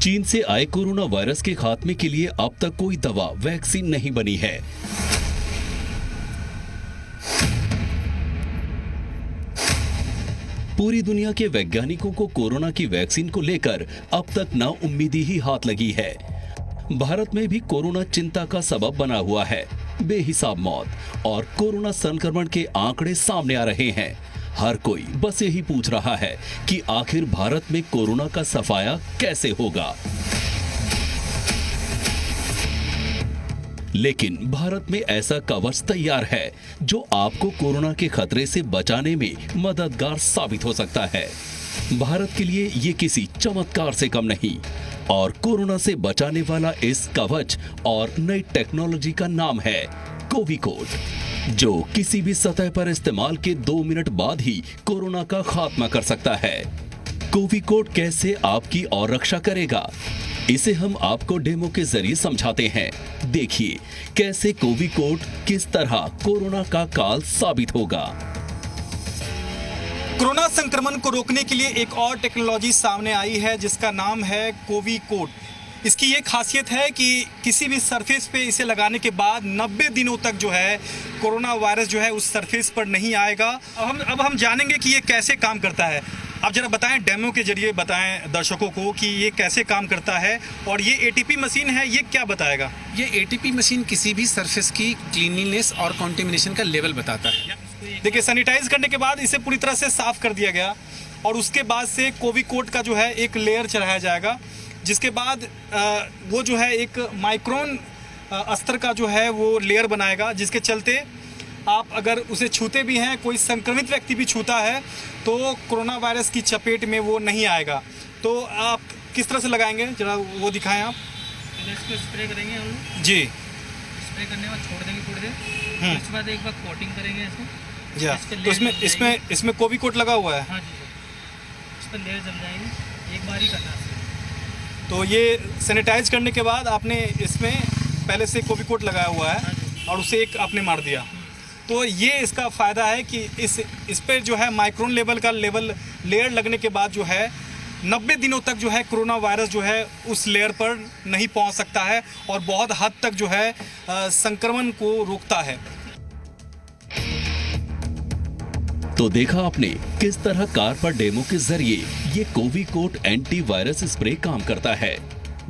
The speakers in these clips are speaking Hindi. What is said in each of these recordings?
चीन से आए कोरोना वायरस के खात्मे के लिए अब तक कोई दवा, वैक्सीन नहीं बनी है। पूरी दुनिया के वैज्ञानिकों को कोरोना की वैक्सीन को लेकर अब तक नाउम्मीदी ही हाथ लगी है। भारत में भी कोरोना चिंता का सबब बना हुआ है। बेहिसाब मौत और कोरोना संक्रमण के आंकड़े सामने आ रहे हैं। हर कोई बस यही पूछ रहा है कि आखिर भारत में कोरोना का सफाया कैसे होगा। लेकिन भारत में ऐसा कवच तैयार है जो आपको कोरोना के खतरे से बचाने में मददगार साबित हो सकता है। भारत के लिए ये किसी चमत्कार से कम नहीं और कोरोना से बचाने वाला इस कवच और नई टेक्नोलॉजी का नाम है कोविकोड, जो किसी भी सतह पर इस्तेमाल के 2 मिनट बाद ही कोरोना का खात्मा कर सकता है। कोविकोड कैसे आपकी और रक्षा करेगा, इसे हम आपको डेमो के जरिए समझाते हैं। देखिए कैसे कोविकोड किस तरह कोरोना का काल साबित होगा। कोरोना संक्रमण को रोकने के लिए एक और टेक्नोलॉजी सामने आई है जिसका नाम है कोविकोड। इसकी ये खासियत है कि किसी भी सरफेस पे इसे लगाने के बाद 90 दिनों तक जो है कोरोना वायरस जो है उस सरफेस पर नहीं आएगा। अब हम जानेंगे कि ये कैसे काम करता है। आप जरा बताएं, डेमो के जरिए बताएं दर्शकों को कि ये कैसे काम करता है। और ये एटीपी मशीन है, ये क्या बताएगा? ये एटीपी मशीन किसी भी सरफेस की क्लीनलीनेस और कंटेमिनेशन का लेवल बताता है। देखिए, सैनिटाइज करने के बाद इसे पूरी तरह से साफ कर दिया गया और उसके बाद से कोविकोड का जो है एक लेयर चढ़ाया जाएगा, जिसके बाद वो जो है एक माइक्रोन अस्तर का जो है वो लेयर बनाएगा, जिसके चलते आप अगर उसे छूते भी हैं, कोई संक्रमित व्यक्ति भी छूता है तो कोरोना वायरस की चपेट में वो नहीं आएगा। तो आप किस तरह से लगाएंगे, जरा वो दिखाएं आप। इसको स्प्रे करेंगे हम लोग जी। स्प्रे करने के बाद छोड़ देंगे थोड़ी देर, उसके बाद एक बार कोटिंग करेंगे इसको। जी, तो इसमें कोविकोड लगा हुआ है। हाँ जी, इस पर लेयर जम जाएंगे, एक बार ही करना है। तो ये सैनिटाइज करने के बाद आपने इसमें पहले से कोविकोड लगाया हुआ है और उसे एक आपने मार दिया। तो ये इसका फ़ायदा है कि इस पर जो है माइक्रोन लेवल का लेयर लगने के बाद जो है 90 दिनों तक जो है कोरोना वायरस जो है उस लेयर पर नहीं पहुंच सकता है और बहुत हद तक जो है संक्रमण को रोकता है। तो देखा आपने किस तरह कार पर डेमो के जरिए ये कोविकोड एंटीवायरस स्प्रे काम करता है।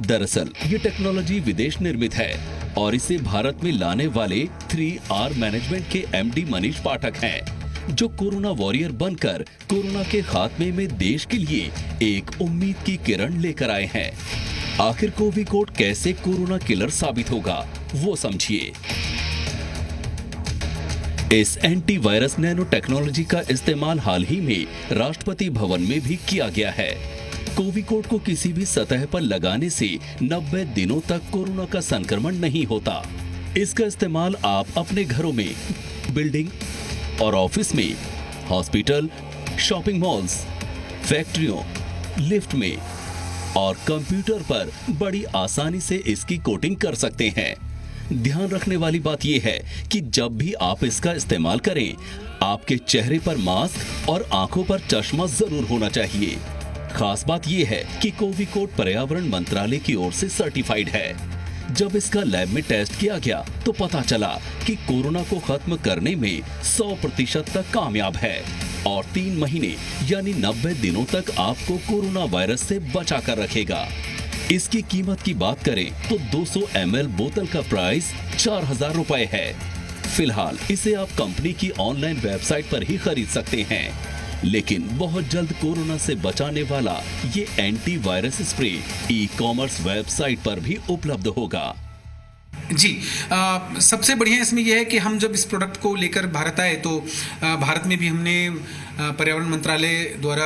दरअसल ये टेक्नोलॉजी विदेश निर्मित है और इसे भारत में लाने वाले 3R मैनेजमेंट के एमडी मनीष पाठक हैं, जो कोरोना वॉरियर बनकर कोरोना के खात्मे में देश के लिए एक उम्मीद की किरण लेकर आए हैं। आखिर कोविकोड कैसे कोरोना किलर साबित होगा, वो समझिए। इस एंटीवायरस नैनो टेक्नोलॉजी का इस्तेमाल हाल ही में राष्ट्रपति भवन में भी किया गया है। कोविकोड को किसी भी सतह पर लगाने से 90 दिनों तक कोरोना का संक्रमण नहीं होता। इसका इस्तेमाल आप अपने घरों में, बिल्डिंग और ऑफिस में, हॉस्पिटल, शॉपिंग मॉल्स, फैक्ट्रियों, लिफ्ट में और कंप्यूटर पर बड़ी आसानी से इसकी कोटिंग कर सकते हैं। ध्यान रखने वाली बात यह है कि जब भी आप इसका इस्तेमाल करें, आपके चेहरे पर मास्क और आंखों पर चश्मा जरूर होना चाहिए। खास बात यह है कि कोविकोड पर्यावरण मंत्रालय की ओर से सर्टिफाइड है। जब इसका लैब में टेस्ट किया गया तो पता चला कि कोरोना को खत्म करने में 100% तक कामयाब है और 3 महीने यानी 90 दिनों तक आपको कोरोना वायरस से बचा कर रखेगा। इसकी कीमत की बात करें तो 200 ml बोतल का प्राइस 4000 रुपए है। फिलहाल इसे आप कंपनी की ऑनलाइन वेबसाइट पर ही खरीद सकते हैं, लेकिन बहुत जल्द कोरोना से बचाने वाला ये एंटीवायरस स्प्रे ई-कॉमर्स वेबसाइट पर भी उपलब्ध होगा। जी, सबसे बढ़िया इसमें यह है कि हम जब इस प्रोडक्ट को लेकर भारत आए तो भारत में भी हमने पर्यावरण मंत्रालय द्वारा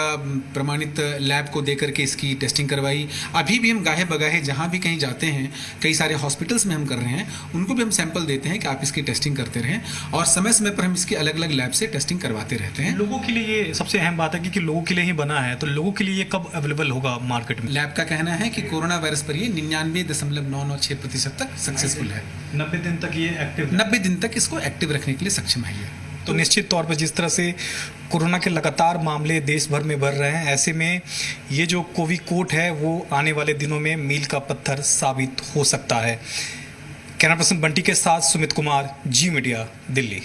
प्रमाणित लैब को देकर के इसकी टेस्टिंग करवाई। अभी भी हम गाहे बगाहे जहाँ भी कहीं जाते हैं, कई सारे हॉस्पिटल्स में हम कर रहे हैं, उनको भी हम सैंपल देते हैं कि आप इसकी टेस्टिंग करते रहें और समय समय पर हम इसकी अलग अलग लैब से टेस्टिंग करवाते रहते हैं। लोगों के लिए ये सबसे अहम बात है कि लोगों के लिए ही बना है, तो लोगों के लिए ये कब अवेलेबल होगा मार्केट में? लैब का कहना है कि कोरोना वायरस पर ये 99.996% तक सक्सेसफुल है। 90 दिन तक ये एक्टिव, 90 दिन तक इसको एक्टिव रखने के लिए सक्षम है ये। तो निश्चित तौर पर जिस तरह से कोरोना के लगातार मामले देश भर में बढ़ रहे हैं, ऐसे में ये जो कोविकोट है वो आने वाले दिनों में मील का पत्थर साबित हो सकता है। कैमरा पर्सन बंटी के साथ सुमित कुमार, जी मीडिया, दिल्ली।